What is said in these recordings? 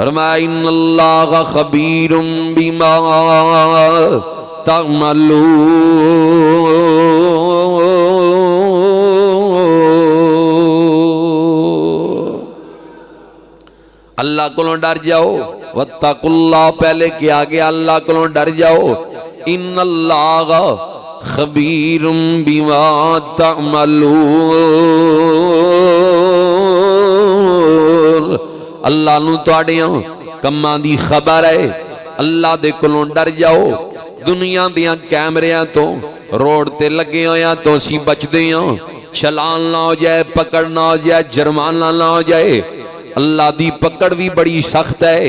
فرمایا ان اللہ خبیر بما تعملون۔ اللہ کو ڈر جاؤ، واتقوا اللہ پہلے کیا گیا اللہ کو ڈر جاؤ، ان اللہ خبیر بما تعملون۔ اللہ نو تواڈیاں کماں دی خبر ہے، اللہ دے کولوں ڈر جاؤ۔ دنیا دیاں کیمریاں تو روڈ تے لگے ہویاں تو اسی بچدے ہاں، چلان نہ ہو جائے، پکڑ نہ ہو جائے، جرمانہ نہ ہو جائے۔ اللہ دی پکڑ بھی بڑی سخت ہے،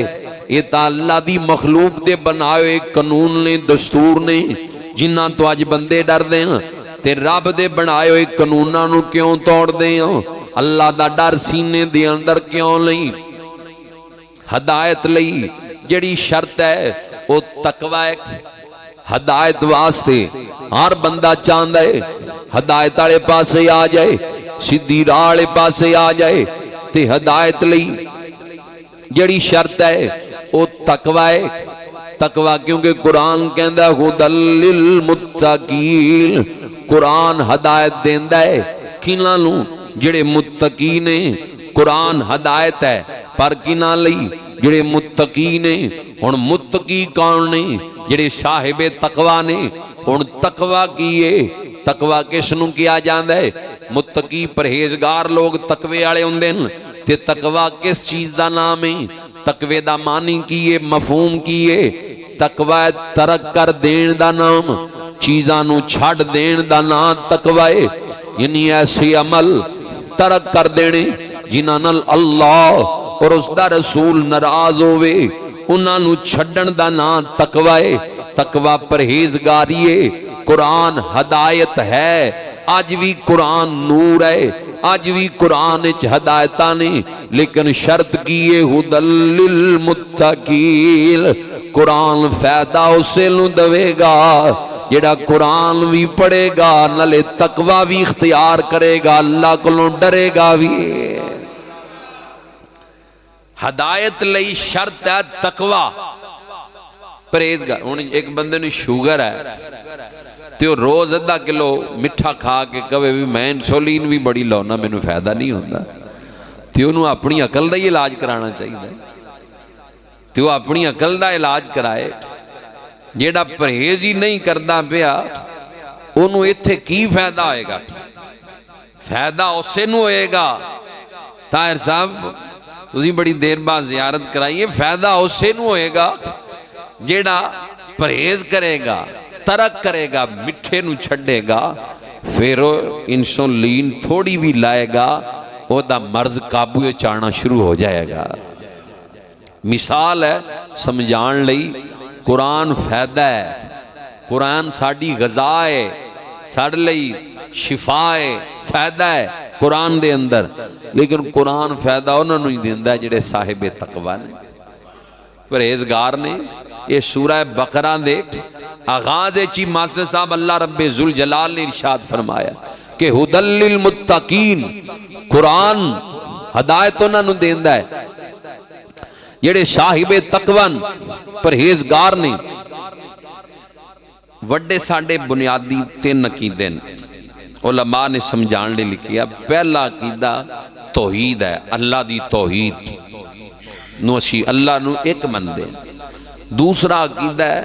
یہ تا اللہ دی مخلوق دے بنائے ایک قانون نے، دستور نے، جنہاں تو آج بندے ڈر دے ہیں تے رب دے بنائے ایک قانوناں نو کیوں توڑ دے ہیں؟ اللہ دا ڈر سینے دے اندر کیوں نہیں؟ ہدایت لئی جڑی شرط ہے وہ تقوی ہے۔ ہدایت واسطے ہر بندہ چاہندا ہے ہدایت والے پاسے آ جائے، سیدھی راہ والے پاسے آ جائے، تے ہدایت لئی جڑی شرط ہے وہ تقوی ہے۔ تقوی کیونکہ قرآن کہندا ہے ھدی للمتقین، قرآن ہدایت دیندا ہے کیناں نوں؟ جڑے متقی نے۔ قرآن ہدایت ہے پر کیناں لئی؟ جڑے متقی نے۔ ہن متقی کون نے؟ جڑے صاحب تقوی نے۔ ہن تقوی کی ہے؟ تقوی کس نوں کیا جاندا ہے؟ متقی پرہیزگار لوگ تقوی والے ہوندے ہیں، تے تقوی کس چیز دا نام ہے؟ تقوی دا معنی کی ہے، مفہوم کی ہے؟ تقوی ترک کر دین دا نام، چیزاں نوں چھڈ دین دا نام تقوی ہے، یعنی ایسے عمل ترک کر دینے جنہاں نال اللہ اور اس دا رسول ناراض ہوئے، انہاں نوں چھڈن دا نام تقوی ہے۔ تقوی پرہیزگاری ہے۔ قرآن ہدایت ہے، آج بھی قرآن نور ہے، آج بھی قرآن وچ ہدایتاں نے، لیکن شرط کی ہے ھدی للمتقین۔ قرآن فائدہ اسے نوں دے گا جڑا قرآن بھی پڑھے گا نالے تقوی بھی اختیار کرے گا، اللہ کولوں ڈرے گا بھی۔ ہدایت لئی شرط ہے تقوی، پرہیزگار۔ ہن ایک بندے نوں شوگر ہے تے وہ روز ادھا کلو مٹھا کھا کے کہے بھی میں انسولین بھی بڑی لاؤنا، مینوں فائدہ نہیں ہوندا، تے انہوں اپنی عقل دا ہی علاج کرانا چاہیے، تے وہ اپنی عقل دا علاج کرائے۔ جیڑا پرہیز ہی نہیں کردا پیا انہوں ایتھے کی فائدہ ہوئے گا؟ فائدہ اسے نوں ہوئے گا۔ طاہر صاحب تسی بڑی دیر بعد زیارت کرائیے، فائدہ اسے نوں ہوئے گا جیڑا پرہیز کرے گا، ترک کرے گا، مٹھے نوں چھڑے گا، پھر انسولین تھوڑی بھی لائے گا، وہ دا مرض قابو چاہنا شروع ہو جائے گا۔ مثال ہے سمجھان لئی، قرآن فائدہ ہے، قرآن ساڈی غذا ہے، ساڈے لئی شفا ہے، فائدہ ہے قرآن دے اندر، لیکن قرآن فائدہ انہوں نے دیندا ہے جڑے صاحب تقوی نے، پرہیزگار نے۔ یہ سورہ بقرہ دے آغاز چی ماسٹر صاحب اللہ رب ذوالجلال نے ارشاد فرمایا کہ ھدی للمتقین، قرآن ہدایت انہوں نے دیندا ہے جڑے صاحب تقوی پرہیزگار نے۔ وڈے ساڈے بنیادی 3 عقیدے علماء نے سمجھان لے لکھیا۔ پہلا عقیدہ توحید ہے، اللہ دی توحید نو اسی اللہ نو ایک من دے۔ دوسرا عقیدہ ہے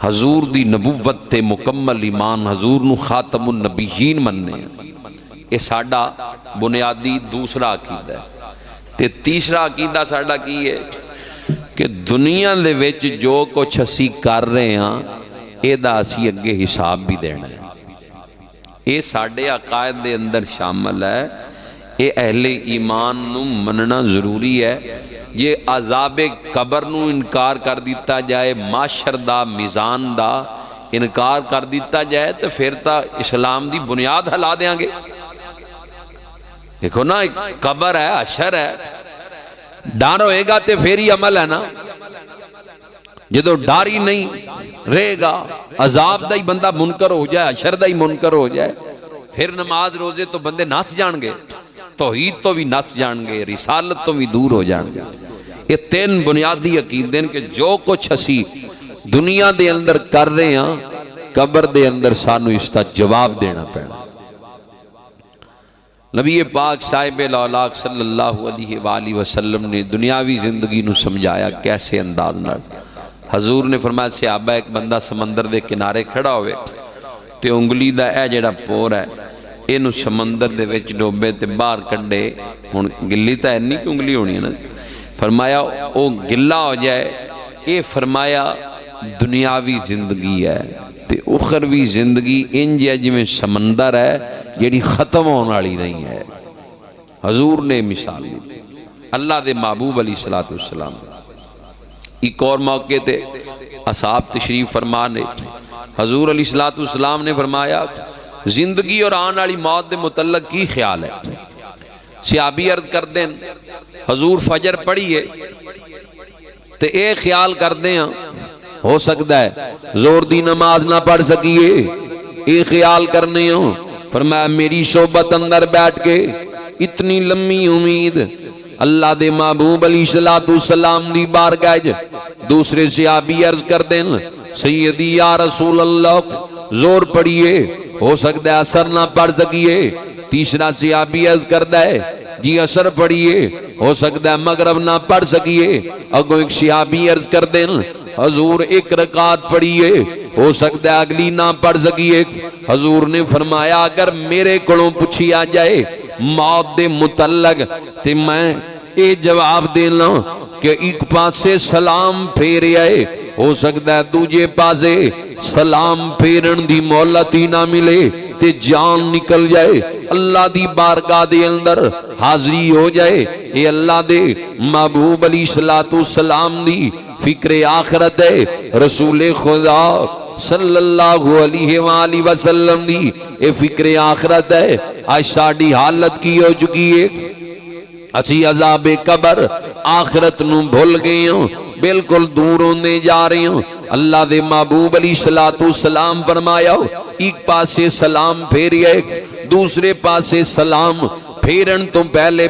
حضور دی نبوت تے مکمل ایمان، حضور نو خاتم النبیین مننے، یہ ساڈا بنیادی دوسرا عقیدہ ہے۔ تے تیسرا عقیدہ ساڈا کی ہے کہ دنیا دے وچ جو کچھ اسی کر رہے ہیں اے دا اسی اگے حساب بھی دینا ہے۔ یہ ساڈے عقائد دے اندر شامل ہے، یہ اہل ایمان نو مننا ضروری ہے۔ یہ عذاب قبر نو انکار کر دیتا جائے، معاشر دا میزان دا انکار کر دیتا جائے تو پھر تا اسلام دی بنیاد ہلا دیاں گے۔ دیکھو نا، قبر ہے، حشر ہے، ڈر ہوئے گا تے پھر ہی عمل ہے نا۔ جدو ڈر ہی نہیں رہے گا، عذاب دا ہی بندہ منکر ہو جائے، حشر دا ہی منکر ہو جائے، پھر نماز روزے تو بندے نس جان گے، توحید تو بھی نس جان گے، رسالت تو بھی دور ہو جان گے۔ یہ تین بنیادی عقیدے کہ جو کچھ اسی دنیا دے اندر کر رہے ہیں قبر دے اندر سانو اس کا جواب دینا پینا۔ نبی پاک صاحب الاولاق صلی اللہ علیہ وآلہ وسلم نے دنیاوی زندگی نو سمجھایا کیسے انداز نال۔ حضور نے فرمایا صحابہ ایک بندہ سمندر دے کنارے کھڑا ہوئے تے انگلی دا اے جڑا پور ہے اینو سمندر دے وچ ڈوبے تے باہر کڈے، ہن گلی تا اینی کہ انگلی ہونی ہے نا، فرمایا او گلا ہو جائے۔ اے فرمایا دنیاوی زندگی ہے تے اخروی زندگی انج ہے جویں سمندر ہے جیڑی ختم ہونے والی نہیں ہے۔ حضور نے مثال دی اللہ دے محبوب علیہ السلام۔ ایک اور موقع تے اصحاب تشریف فرمانے حضور علیہ السلام نے فرمایا زندگی اور آن والی موت دے متعلق کی خیال ہے؟ صحابی عرض کر دیں حضور فجر پڑھیے تے اے خیال کر دیں ہو سکتا ہے زور دی نماز نہ پڑھ سکیے، اے خیال کرنے ہوں۔ فرمایا میری صحبت اندر بیٹھ کے اتنی لمبی امید اللہ دے محبوب علیہ السلام دی بارگاہ دوسرے صحابی عرض کر دیں سیدی یا رسول اللہ زور پڑھیے، ہو سکتا ہے اثر نہ پڑھ سکیے۔ تیسرا صحابی عرض کرتا ہے جی اثر پڑھیے، ہو سکتا ہے مغرب نہ پڑھ سکیے۔ اگوں ایک صحابی عرض کر دیں حضور ایک رکعت پڑھیے، ہو سکتا ہے اگلی نہ پڑھ سکیے۔ حضور نے فرمایا اگر میرے کولوں پوچھی آ جائے موت دے متعلق تے میں اے جواب دینا کہ ایک پاسے سلام پھیرے آئے، ہو سکتا ہے دوجے پاسے سلام پھیرن دی مہلت ہی نہ ملے تے جان نکل جائے، اللہ دی بارگاہ دے اندر حاضری ہو جائے۔ اے اللہ دے محبوب علیہ السلام دی فکر آخرت ہے، رسول خدا صلی اللہ علیہ وآلہ وسلم دی اے فکر آخرت ہے۔ آج ساڑی حالت کی ہو چکی ہے اسی عذاب قبر آخرت نو بھول گئے ہوں، بالکل دور ہونے جا رہے ہوں۔ اللہ دے محبوب علیہ السلام فرمایا ایک پاسے سلام پھیریے، دوسرے پاسے سلام پھیرن تو پہلے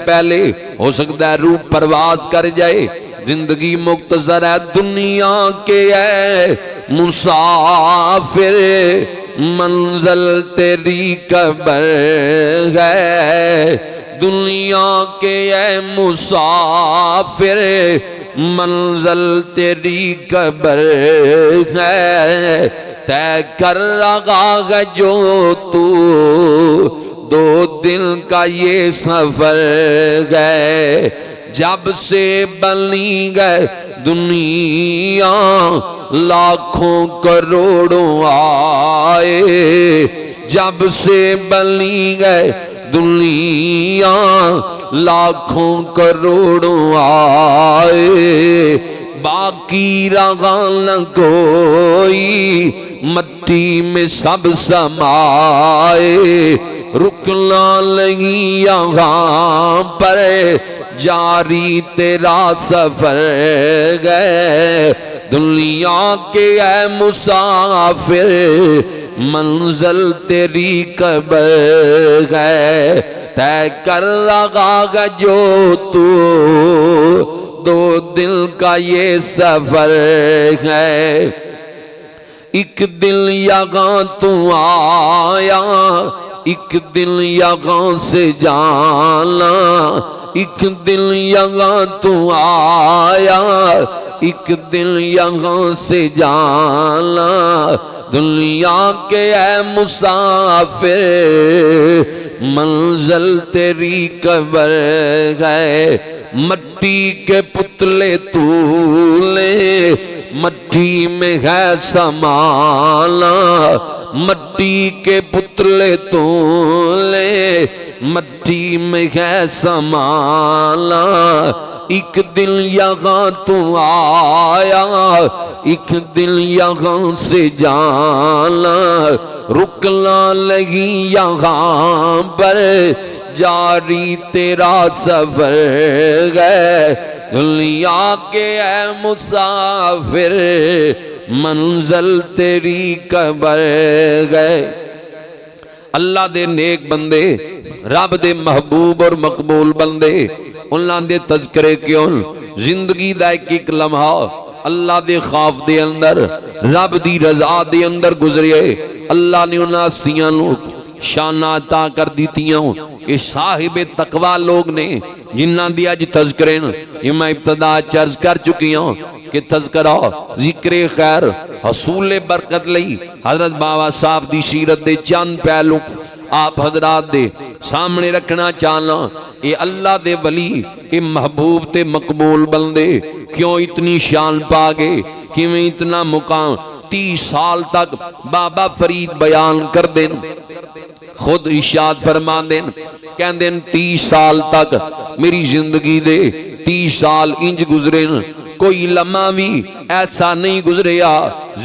ہو سکتا ہے روح پرواز کر جائے۔ زندگی مختصر ہے دنیا کے اے مسافر، منزل تیری قبر ہے۔ دنیا کے اے مسافر، منزل تیری قبر ہے۔ طے کر رہا ہے جو تو 2 دن کا یہ سفر ہے۔ جب سے بنی گئے دنیا لاکھوں کروڑوں آئے، جب سے بنی گئے دنیا لاکھوں کروڑوں آئے، باقی رہا نہ کوئی مٹی میں سب سمائے۔ رکنا نہیں یہاں پر جاری تیرا سفر گئے۔ دنیا کے اے مسافر، منزل تیری قبر ہے۔ طے کر رہا ہے جو تو 2 دن کا یہ سفر ہے۔ ایک دن یہاں تو آیا، ایک دن یہاں سے جانا، ایک دن یہاں تو آیا، ایک دن یہاں سے جانا۔ دنیا کے اے مسافر، منزل تیری قبر ہے۔ مٹی کے پتلے تو لے، مٹی میں ہے سمانا۔ مٹی کے پتلے تو لے، مٹی میں ہے سمانا۔ ایک دن یہاں تو آیا، ایک دن یہاں سے جانا۔ رکنا نہیں یہاں پر جاری تیرا سفر ہے۔ دنیا کے اے مسافر، منزل تیری قبر ہے۔ اللہ دے نیک بندے، رب دے محبوب اور مقبول بندے انہاں دے تذکرے کیوں زندگی دا ایک لمحہ اللہ دے خوف دے اندر رب دی رضا دے اندر گزرے اللہ نے انہاں ہستیاں نو شان عطا کر دیتیاں یہ صاحب تقوی لوگ نے جنہاں دی اج تذکرے یہ میں ابتدا چرز کر چکی ہوں کہ تذکرہ ذکر خیر حصول برکت لئی حضرت بابا صاحب دی سیرت دے چند پہلو آپ حضرات دے سامنے رکھنا چاہنا اے اللہ دے ولی اے محبوب تے مقبول بندے کیوں اتنی شان پا گئے کیوں اتنا مقام 30 سال تک بابا فرید بیان کر دیں خود ارشاد فرما دیں کہن دیں 30 سال تک میری زندگی دے 30 سال انج گزرے کوئی لمحہ بھی ایسا نہیں گزریا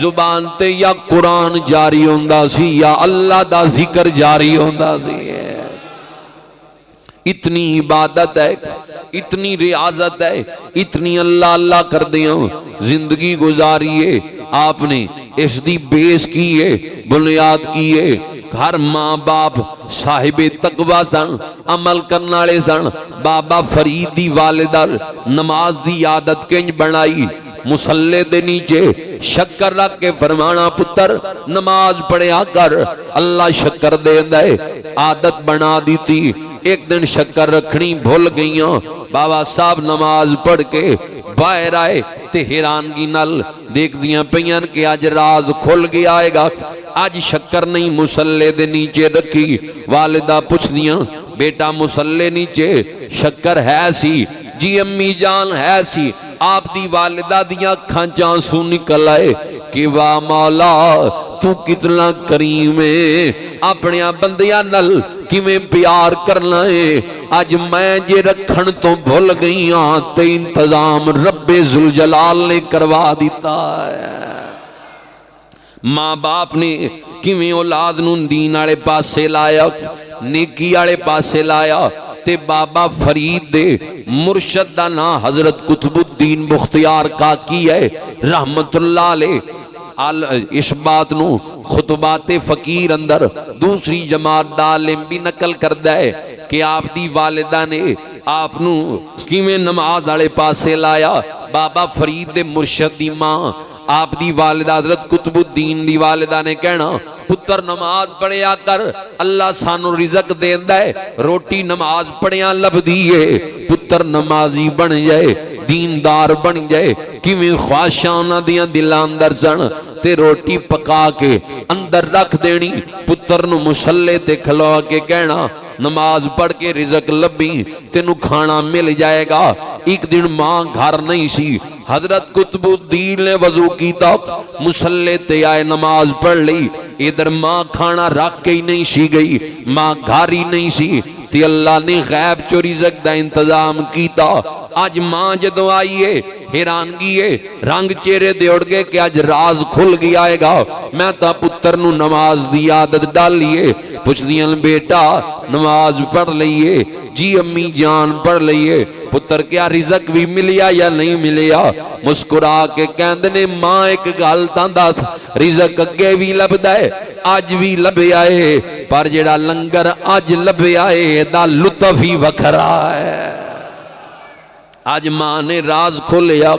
زبان تے یا قرآن جاری ہوندا سی یا اللہ دا ذکر جاری ہوندا سی اتنی عبادت ہے اتنی ریاضت ہے اتنی اللہ اللہ کر دیاں زندگی گزاری ہے آپ نے اس دی بیس کی ہے بنیاد کی ہے ہر ماں باپ صاحب تقوی سن عمل کرنے والے سن بابا فرید دی والدہ نماز دی عادت کنج بنائی مصلی دے نیچے شکر رکھ کے فرمانا پتر نماز پڑھیا کر اللہ شکر دے دے عادت بنا دی تھی ایک دن شکر رکھنی بھول گئیاں بابا صاحب نماز پڑھ کے باہر آئے تے حیرانگی نال دیکھ دیاں پیان کہ آج راز کھل گیا آئے گا آج شکر نہیں مصلی دے نیچے رکھی والدہ پوچھ دیاں بیٹا مصلی نیچے شکر ہے سی جی امی جان ہے سی آپ دی والدہ دیاں کھانچاں سو نکل آئے کہ واہ مولا تو کتنا کریم ہے اپنے بندیاں نل کیویں پیار کرنا ہے آج میں جے رکھن تو بھول گئی ہاں تے انتظام رب ذوالجلال نے کروا دیتا ہے ماں باپ نے کیویں اولاد نوں دین والے پاسے لایا نیکی والے پاسے لایا تے بابا فرید دے مرشد دا نام حضرت قطب الدین بختیار کاکی ہے رحمت اللہ علیہ اس بات نو خطبات فقیر اندر دوسری جماعت دا عالم بھی نقل کردہ ہے کہ آپ دی والدہ نے آپ نو کیویں نماز والے پاسے لایا بابا فرید دے مرشد دی ماں آپ دی والدہ حضرت قطب الدین دی والدہ نے کہنا پتر نماز پڑھیا کر اللہ سانو رزق دیندا ہے روٹی نماز پڑھیا لب دیئے پتر نمازی بن جائے دیندار بن جائے کیویں خواہشاں دیاں دلاں اندر سن تے روٹی پکا کے اندر رکھ دینی پتر نو مصلی تے کھلوا کے کہنا نماز پڑھ کے رزق لبی تینو کھانا مل جائے گا ایک دن ماں گھر نہیں سی حضرت قطب الدین نے وضو کیتا مصلی تے آئے نماز پڑھ لی ادھر ماں کھانا رکھ کے ہی نہیں سی گئی ماں گھر ہی نہیں سی تے اللہ نے غیب چو رزق دا انتظام کیتا آج ماں جدو آئیے حیرانگی ہے رنگ چہرے دے اڑ گئے کہ آج راز کھل گیا آئے گا میں تا پتر نو نماز دی عادت ڈالیے پوچھ دیاں بیٹا نماز پڑھ لئیے جی امی جان پڑھ لئیے پتر کیا رزق بھی ملیا یا نہیں ملیا مسکرا کے کہندنے ماں ایک گال تاندہ رزق اگے بھی لب دائے آج بھی لب آئے پر جڑا لنگر آج لب آئے دا لطف ہی وکھرا ہے آج ماں نے راز کھولیا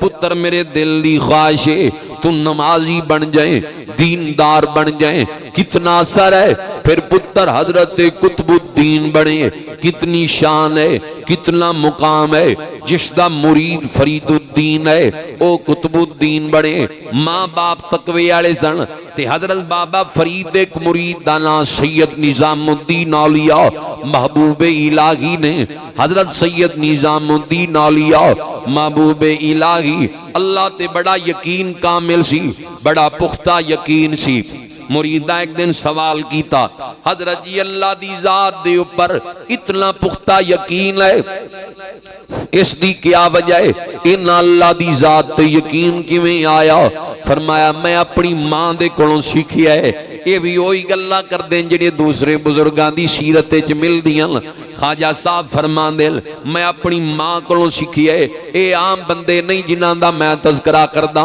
پتر میرے دل دی خواہش ہے تو نمازی بن جائیں دیندار بن جائیں کتنا اثر ہے پھر پتر حضرت قطب الدین بنے کتنی شان ہے کتنا مقام ہے جس دا مرید فرید الدین ہے او قطب الدین بنے ماں باپ تقوی والے سن تے حضرت بابا فرید ایک مرید دا نام سید نظام الدین اولیاء محبوب الہی نے حضرت سید نظام الدین اولیاء محبوب الہی اللہ تے بڑا یقین کامل سی بڑا پختہ یقین سی مریدہ ایک دن سوال کیتا حضرت جی اللہ دی ذات دے اوپر اتنا پختہ یقین ہے اس دی کیا وجہ ہے ان اللہ دی ذات تے یقین کیویں آیا فرمایا میں اپنی ماں دے کولوں سیکھیا ہے یہ بھی وہی گلاں کر دیں جڑے دوسرے بزرگاں دی سیرت وچ مل دیاں خواجہ صاحب فرماندے میں اپنی ماں کو سیکھی ہے، اے عام بندے نہیں جنہاں دا میں تذکرہ کردا،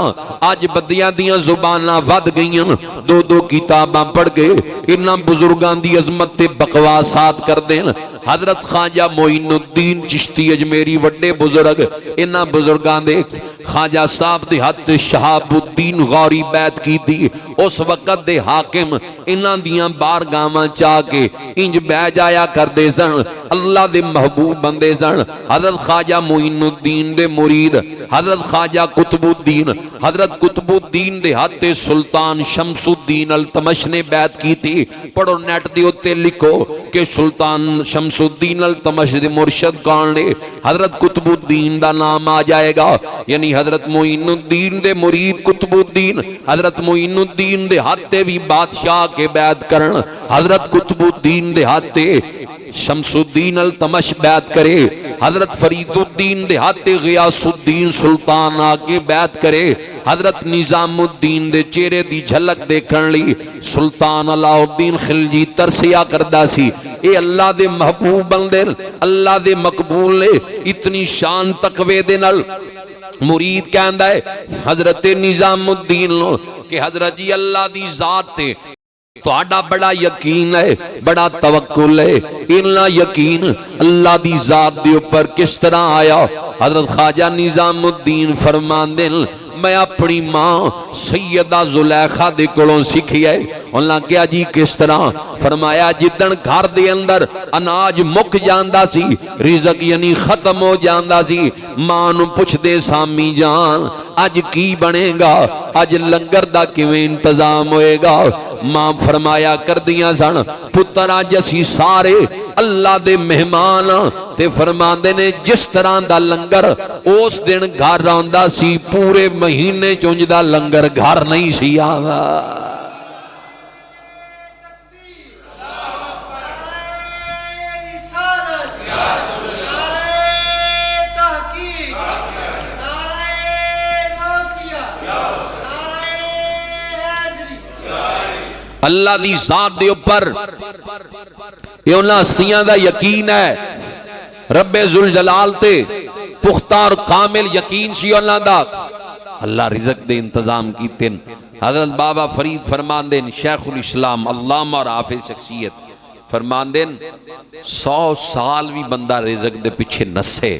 اج بدیاں دیاں زباناں ود گئیاں، دو دو کتاباں پڑھ کے انہاں بزرگاں دی عظمت تے بکواسات کردے۔ حضرت خواجہ معین الدین چشتی اجمیری وڈے بزرگ، انہاں بزرگاں دے خواجہ صاحب دے ہاتھ شہاب الدین غوری بیعت کی دی، اس وقت دے حاکم انہاں دیاں بارگاہاں چاہ کے انج بہ جایا کردے سن، اللہ دے محبوب بندے سن۔ حضرت خواجہ معین الدین دے مرید حضرت خواجہ قطب الدین، حضرت قطب الدین دے ہاتھ سلطان شمس الدین التمش نے بیعت کی تھی۔ پڑھو نیٹ دی اتے لکھو کہ سلطان شمس الدین التمش دے مرشد کون نے، حضرت قطب الدین دا نام آ جائے گا، یعنی حضرت معین الدین دے مرید قطب الدین، حضرت معین الدین دے ہاتھے بھی بادشاہ کے بیعت کرن، حضرت قطب الدین دے ہاتھے شمس الدین التمش بیعت کرے، حضرت فرید الدین دے ہاتھے غیاث الدین سلطان آگے بیعت کرے، حضرت نظام الدین دے چہرے دی جھلک دیکھن لی سلطان علاء الدین خلجی ترسیا کردہ سی۔ اے اللہ دے محبوب بندے، اللہ دے مقبول نے اتنی شان تقوی دے نال مرید کہندا ہے حضرت نظام الدین لو کہ حضرت جی اللہ دی ذات تے تہاڈا بڑا یقین ہے، بڑا توکل ہے، انہا یقین اللہ دی ذات دے اوپر کس طرح آیا؟ حضرت خواجہ نظام الدین فرماندے میں اپنی ماں سیدہ زلیخا دے کولوں سیکھی ہے۔ انہاں کیا جی کس طرح؟ فرمایا جدن گھر دے اندر اناج مک جاندا سی، رزق یعنی ختم ہو جاندا سی، ماں نو پوچھ دے سامی جان اج کی بنے گا، اج لنگر دا کیویں انتظام ہوئے گا؟ ماں فرمایا کر دیاں سن پتر اج اسی سارے اللہ دے مہمان تے فرماندے نے جس طرح دا لنگر اس دن گھر روندا سی پورے مہینے چونج دا لنگر گھر نہیں سی آوا۔ اللہ دی ذات دے اوپر یہ انہاں ہستیاں دا یقین ہے، رب ذوالجلال تے پختہ اور کامل یقین سی انہاں دا۔ اللہ رزق دے انتظام کیتے۔ حضرت بابا فرید فرماندے شیخ الاسلام علامہ اور حافظ شخصیت فرماندے 100 سال بھی بندہ رزق دے پیچھے نسے،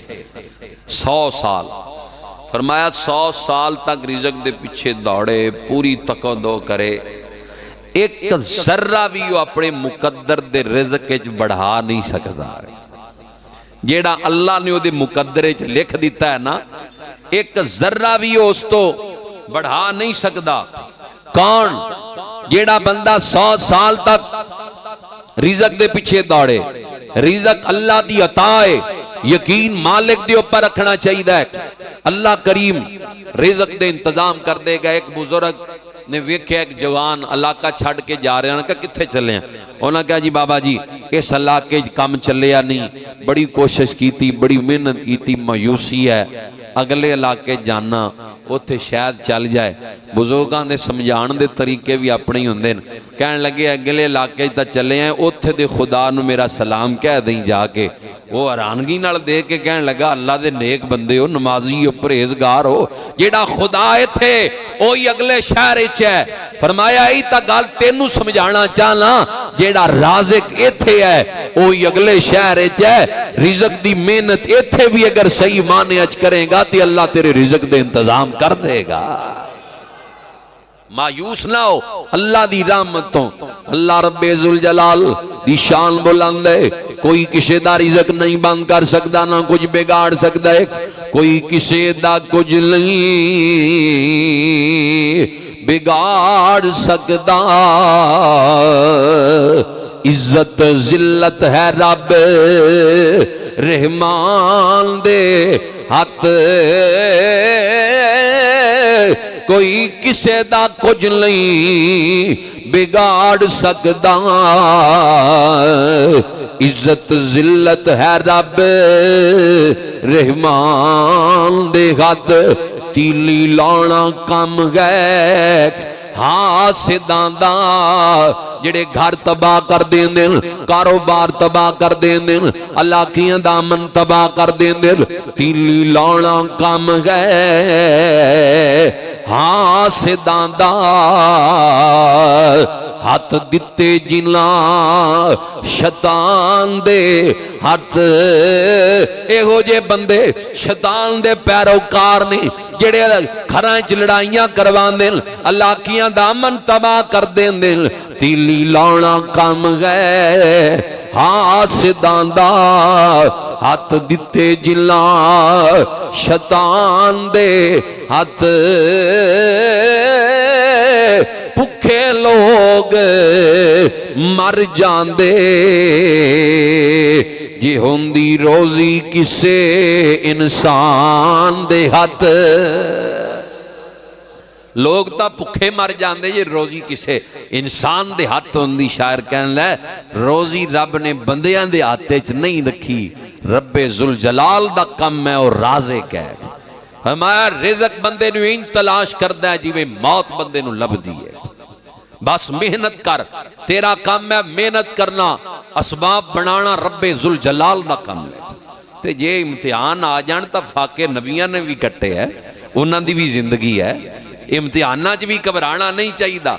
100 سال فرمایا 100 سال تک رزق دے پیچھے دوڑے، پوری تقدو کرے، ایک ذرہ بھی وہ اپنے مقدر دے رزق کے بڑھا نہیں سکتا۔ جیڑا اللہ نے وہ دے مقدرے چ لکھ دیتا ہے نا، ایک ذرہ بھی وہ اس تو بڑھا نہیں سکتا۔ کون؟ جیڑا بندہ 100 سال تک رزق دے پیچھے دوڑے، رزق اللہ دی عطا ہے، یقین مالک دے اوپر رکھنا چاہیے۔ اللہ کریم رزق دے انتظام کر دے گا۔ ایک بزرگ نے ویکھیا ایک جوان علاقہ چھڑ کے جا رہے ہیں، کہ کتھے چلے ہیں؟ انہوں نے کہا جی بابا جی اس علاقے کام چلیا نہیں، بڑی کوشش کی تھی، بڑی محنت کی تھی، مایوسی ہے، اگلے علاقے جانا اوتھے شاید چل جائے۔ بزرگاں نے سمجھان دے طریقے بھی اپنے ہی ہوندے، کہنے لگے اگلے علاقے تا چلے ہیں، اوتھے دے خدا نو میرا سلام کہہ دیں جا کے۔ وہ حیرانگی نال دیکھ کے کہنے لگا اللہ دے نیک بندے ہو، نمازی ہو، پرہیزگار ہو، جیڑا خدا تھے وہی اگلے شہر وچ ہے۔ فرمایا ای تا گل تینوں سمجھانا چاہنا، جیڑا رازق ایتھے ہے وہی اگلے شہر وچ ہے۔ رزق دی محنت ایتھے بھی اگر صحیح معنی اچ کرے گا تے اللہ تیرے رزق دے انتظام کر دے گا۔ مایوس نہ ہو اللہ دی رحمتوں۔ اللہ رب ذوالجلال دی شان بلند ہے، کوئی کسی دا رزق نہیں بند کر سکتا، نہ کچھ بگاڑ سکتا ہے، کوئی کسی دا کچھ نہیں بگاڑ سکتا۔ عزت ذلت ہے رب رحمان دے ہاتھ، کوئی کسے دا کچھ نہیں بگاڑ سکتا۔ عزت ذلت ہے رب رحمان دے ہاتھ، تیلی لانا کم گئے حاسداں دا جڑے گھر تباہ کر دیندے کاروبار تباہ کر دیندے علاقیاں دا امن تباہ کر دیندے تیلی لاؤنا کم گئے حاسداں دا ہاتھ دتے جنا شیطان دے ہاتھ اے ہو جے بندے شیطان دے پیروکار نے جڑے گھراں چ لڑائیاں کروان دے اللہ کیاں دا امن تباہ کر دین دے تیلی لاؤنا کم گئے حاسداں دا ہاتھ دتے جلا شیطان دے ہاتھ بھکھے لوگ مر جاندے جی ہوندی روزی کسے انسان دے ہاتھ لوگ تا بھکھے مر جاندے جی روزی کسے انسان دے ہاتھ ہوندی شاعر کہن لے روزی رب نے بندیاں دے ہاتھے چ نہیں رکھی رب ذوالجلال دا کم ہے اور رازق ہے ہمارا رزق بندے نو ان تلاش کردا ہے جویں موت بندے نو لبدی ہے بس محنت کر تیرا کام ہے محنت کرنا اسباب بنانا رب ذوالجلال دا کام ہے تے جے امتحان آ جان تا فاقے نبیاں نے بھی کٹے ہے انہاں دی بھی زندگی ہے امتحاناں چ بھی گھبرانا نہیں چاہیدا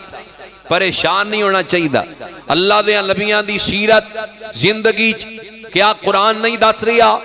پریشان نہیں ہونا چاہیدا اللہ دے نبیاں دی سیرت زندگی کیا قرآن نہیں دس رہا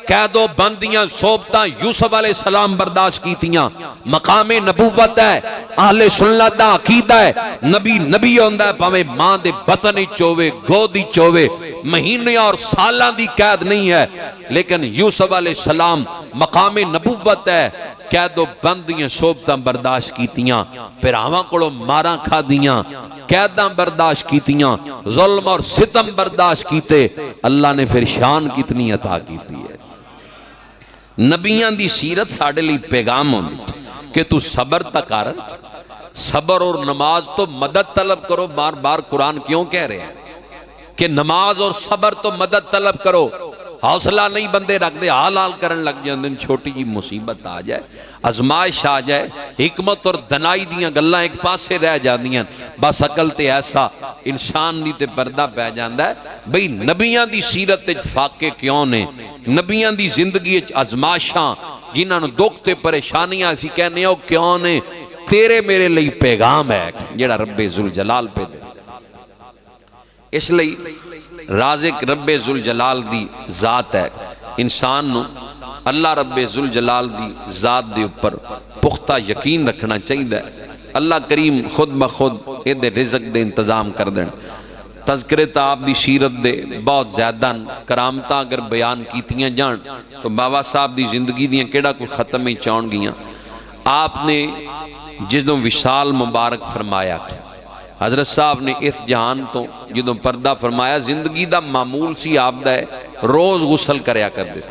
قید و بندیاں صحبتاں یوسف علیہ السلام برداشت کیتیاں مقام نبوت ہے اہل سنت دا عقیدہ ہے نبی نبی ہوندا ہے پاویں ماں دے بطن وچ ہووے گود وچ ہووے مہینے اور سالاں دی قید نہیں ہے لیکن یوسف علیہ السلام مقام نبوت ہے قید و بندیاں صحبتاں برداشت کیتیاں پراواں کولوں ماراں کھادیاں قیداں برداشت کیتیاں ظلم اور ستم برداشت کیتے اللہ نے پھر شان کتنی عطا کیتی ہے نبیاں دی سیرت ساڑے لی پیغام ہوندی کہ تو صبر تک کر صبر اور نماز تو مدد طلب کرو بار بار قرآن کیوں کہہ رہے ہیں کہ نماز اور صبر تو مدد طلب کرو حوصلہ نہیں بندے رکھ دے حال حال کرن لگ جاندے چھوٹی جی مصیبت آ جائے ازمائش آ جائے حکمت اور دنائی دیاں گلاں ایک پاسے رہ جاندیاں بس عقل تے ایسا انسان دی تے پردہ پہ جاندا ہے بھئی نبیاں دی سیرت اتفاقے کیوں نے نبیاں دی زندگی ازمائشاں جنہاں نو دکھ تے پریشانیاں اسی کہنے ہو کیوں نے تیرے میرے لئی پیغام ہے جڑا رب ذوالجلال پہ دے اس لئی رازق رب ذوالجلال دی ذات ہے انسان نو اللہ رب ذوالجلال دی ذات دے اوپر پختہ یقین رکھنا چاہیے اللہ کریم خود بخود اے دے رزق دے انتظام کر دیں تذکرت آپ دی سیرت دے بہت زیادہ کرامتاں اگر بیان کیتیاں جان تو بابا صاحب دی زندگی دیاں کیڑا کوئی ختم ہی چاؤن گیاں آپ نے جدوں وصال مبارک فرمایا حضرت صاحب نے اس جہان تو جدوں پردہ فرمایا زندگی دا معمول سی آپ دا ہے روز غسل کریا کر دے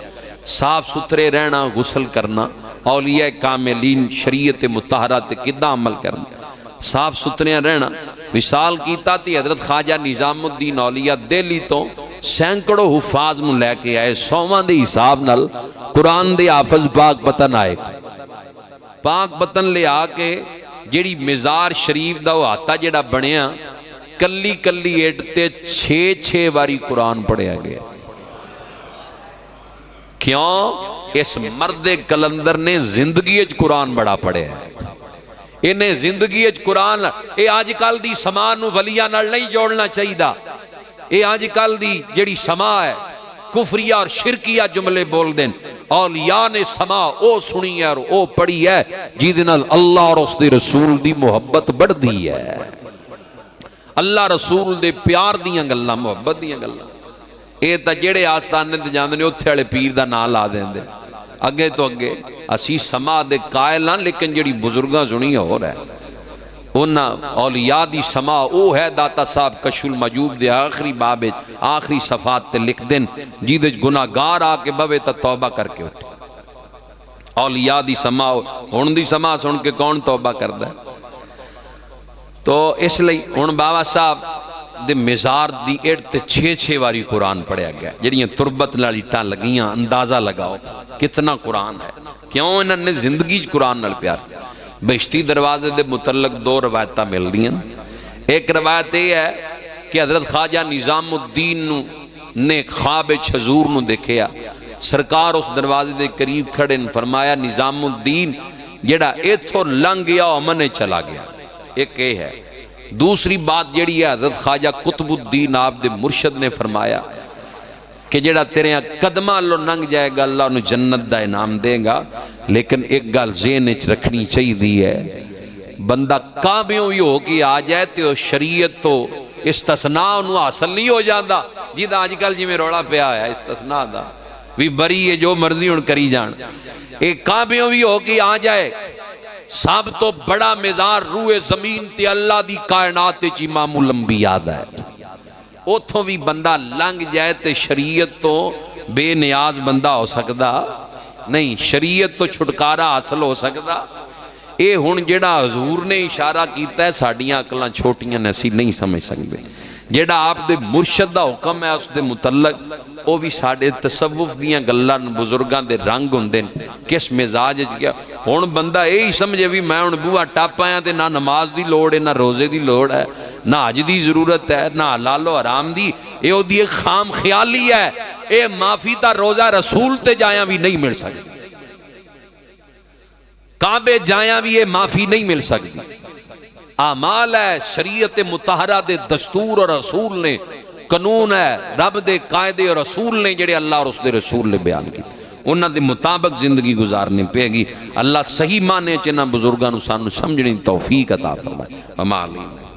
صاف ستھرے رہنا غسل کرنا اولیاء کاملین شریعت مطہرہ تے کدہ عمل کرنا صاف ستھرے رہنا وصال کیتا تھی حضرت خواجہ نظام الدین اولیاء دہلی تو سینکڑوں حفاظ نو لے کے آئے 100 دے حساب نال قرآن دے حافظ پاک پتن آئے پاک پتن لے آ کے جیڑی مزار شریف دا وہ آتا جیڑا بنیا کلی کلی ایڈتے 6 واری قرآن پڑھیا گیا کیوں اس مرد کلندر نے زندگی اچ قرآن بڑا پڑھیا ہے انہیں زندگی اچ قرآن اے آج کل دی سما نو ولیاں نال نہیں جوڑنا چاہیے اے آج کل دی جیڑی سما ہے کفریہ اور شرکیہ جملے بول دیں اولیاء نے سما او سنی ہے اور او پڑھی ہے جیدنال اللہ اور اس دے رسول دی محبت بڑھ دی ہے اللہ رسول دے پیار دیاں گلہ محبت دیاں گلہ اے تا جیڑے آستانے دے جاندے نے اتھے اڑے پیر دا نام لا دیں دے اگے تو اگے اسی سما دے قائل ہاں لیکن جیڑی بزرگاں سنی ہو رہا ہے انہاں اولیاء دی سما او ہے داتا صاحب کشف المجوب دے آخری باب آخری صفات تے لکھ دیں جیدے گناہگار آ کے بوے تا توبہ کر کے اٹھے اولیاء دی سما ہن دی سما سن کے کون توبہ کردا ہے تو اس لئی ہن بابا صاحب دے مزار دی اڑ تے 6 واری قرآن پڑھیا گیا جڑیاں تربت نال اٹاں لگیاں اندازہ لگاؤ کتنا قرآن ہے کیوں انہوں نے زندگی قرآن نال پیار بہشتی دروازے دے متعلق دو روایتاں مل دیا۔ ایک روایت یہ ہے کہ حضرت خواجہ نظام الدین نے خواب حضور نو دیکھیا، سرکار اس دروازے دے قریب کھڑے نے فرمایا نظام الدین جڑا ایتھو لنگ گیا امنے چلا گیا۔ ایک یہ ہے۔ دوسری بات جڑی ہے حضرت خواجہ قطب الدین آپ دے مرشد نے فرمایا کہ جڑا تیرے قدمہ لو ننگ جائے گا اللہ انہوں جنت دا انعام دے گا، لیکن ایک گل ذہن وچ رکھنی چاہیے دی ہے، بندہ کعبیوں ہی ہو کے آ جائے تو شریعت تو استثناء انہوں حاصل نہیں ہو جاندہ، جیدہ آج کل جی میں روڑا پہ آیا استثناء دا بھی بری ہے جو مرضی ان کری جان۔ ایک کعبیوں بھی ہو کے آ جائے، سب تو بڑا مزار روح زمین تے اللہ دی کائنات چی امام الانبیاء دا ہے، اوتھوں بھی بندہ لنگ جائے تے شریعت تو بے نیاز بندہ ہو سکدا نہیں، شریعت تو چھٹکارا حاصل ہو سکدا۔ اے ہن جڑا حضور نے اشارہ کیتا ہے ساڑیاں عقلاں چھوٹیاں نے اسی نہیں سمجھ سکتے، جڑا آپ دے مرشد دا حکم ہے اس دے متعلق وہ بھی ساڑھے تصوف دیاں گلان بزرگان دے رنگ ہوندے کس مزاج کیا۔ ہن بندہ یہی سمجھے بھی میں ہن بوہا ٹپ آیا تے نہ نماز دی لوڑ ہے نہ روزے دی لوڑ ہے نہ حج دی ضرورت ہے نہ حلال و حرام دی، اے او دی ایک خام خیالی ہے، اے معافی تا روزہ رسول تے جایاں بھی نہیں مل سکتی، کعبے جایاں بھی یہ معافی نہیں مل سکتی۔ اعمال ہے شریعت مطہرہ دے دستور اور رسول نے، قانون ہے رب دے قائدے اور رسول نے جڑے اللہ اور اس دے رسول نے بیان کی، انہاں دے مطابق زندگی گزارنے پہ گی۔ اللہ صحیح معنی چنہ بزرگاں نو سانو سمجھنے توفیق عطا فرمائے۔ وما علینا۔